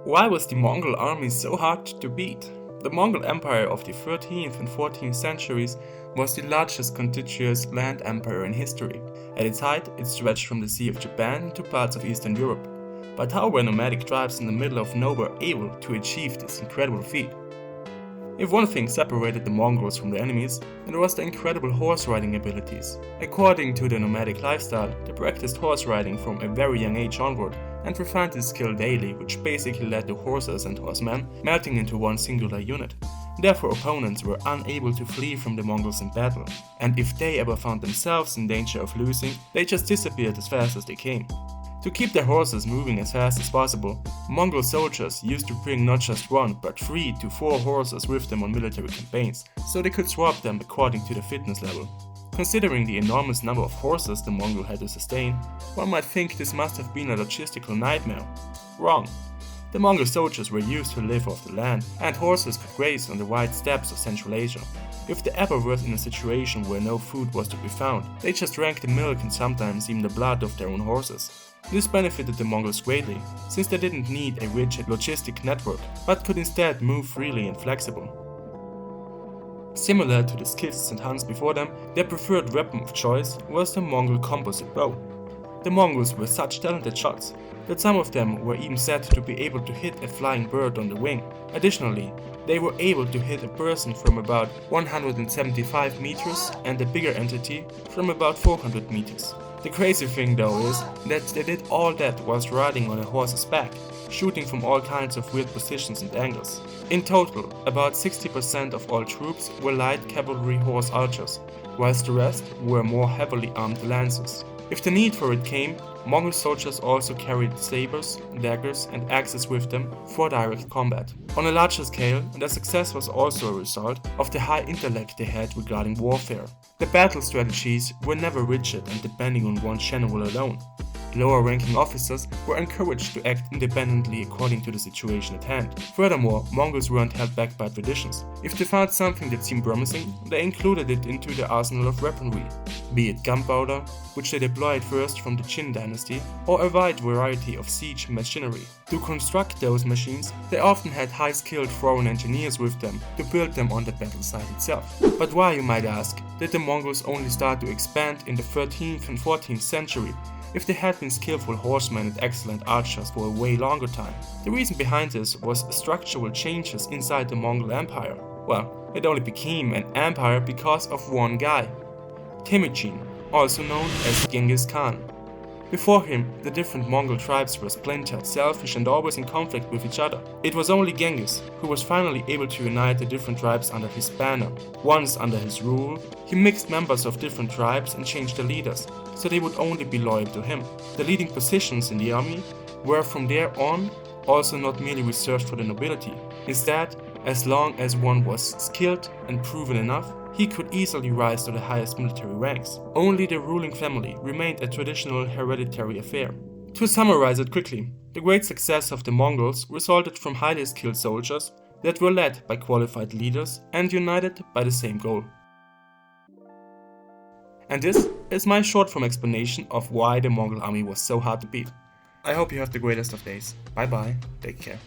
Why was the Mongol army so hard to beat? The Mongol Empire of the 13th and 14th centuries was the largest contiguous land empire in history. At its height, it stretched from the Sea of Japan to parts of Eastern Europe. But how were nomadic tribes in the middle of nowhere able to achieve this incredible feat? If one thing separated the Mongols from their enemies, it was their incredible horse riding abilities. According to their nomadic lifestyle, they practiced horse riding from a very young age onward and refined this skill daily, which basically led to horses and horsemen melting into one singular unit. Therefore, opponents were unable to flee from the Mongols in battle, and if they ever found themselves in danger of losing, they just disappeared as fast as they came. To keep their horses moving as fast as possible, Mongol soldiers used to bring not just one but 3 to 4 horses with them on military campaigns, so they could swap them according to their fitness level. Considering the enormous number of horses the Mongol had to sustain, one might think this must have been a logistical nightmare. Wrong. The Mongol soldiers were used to live off the land, and horses could graze on the wide steppes of Central Asia. If they ever were in a situation where no food was to be found, they just drank the milk and sometimes even the blood of their own horses. This benefited the Mongols greatly, since they didn't need a rigid logistic network, but could instead move freely and flexible. Similar to the Scyths and Huns before them, their preferred weapon of choice was the Mongol composite bow. The Mongols were such talented shots that some of them were even said to be able to hit a flying bird on the wing. Additionally, they were able to hit a person from about 175 meters and a bigger entity from about 400 meters. The crazy thing though is that they did all that whilst riding on a horse's back, shooting from all kinds of weird positions and angles. In total, about 60% of all troops were light cavalry horse archers, whilst the rest were more heavily armed lancers. If the need for it came, Mongol soldiers also carried sabers, daggers and axes with them for direct combat. On a larger scale, their success was also a result of the high intellect they had regarding warfare. The battle strategies were never rigid and depending on one general alone. Lower-ranking officers were encouraged to act independently according to the situation at hand. Furthermore, Mongols weren't held back by traditions. If they found something that seemed promising, they included it into their arsenal of weaponry, be it gunpowder, which they deployed first from the Qin dynasty, or a wide variety of siege machinery. To construct those machines, they often had high-skilled foreign engineers with them to build them on the battle site itself. But why, you might ask, did the Mongols only start to expand in the 13th and 14th century? If they had been skillful horsemen and excellent archers for a way longer time? The reason behind this was structural changes inside the Mongol Empire. Well, it only became an empire because of one guy, Temujin, also known as Genghis Khan. Before him, the different Mongol tribes were splintered, selfish and always in conflict with each other. It was only Genghis who was finally able to unite the different tribes under his banner. Once under his rule, he mixed members of different tribes and changed their leaders, so they would only be loyal to him. The leading positions in the army were from there on also not merely reserved for the nobility. Instead, as long as one was skilled and proven enough, he could easily rise to the highest military ranks. Only the ruling family remained a traditional hereditary affair. To summarize it quickly, the great success of the Mongols resulted from highly skilled soldiers that were led by qualified leaders and united by the same goal. And this is my short form explanation of why the Mongol army was so hard to beat. I hope you have the greatest of days. Bye bye, take care.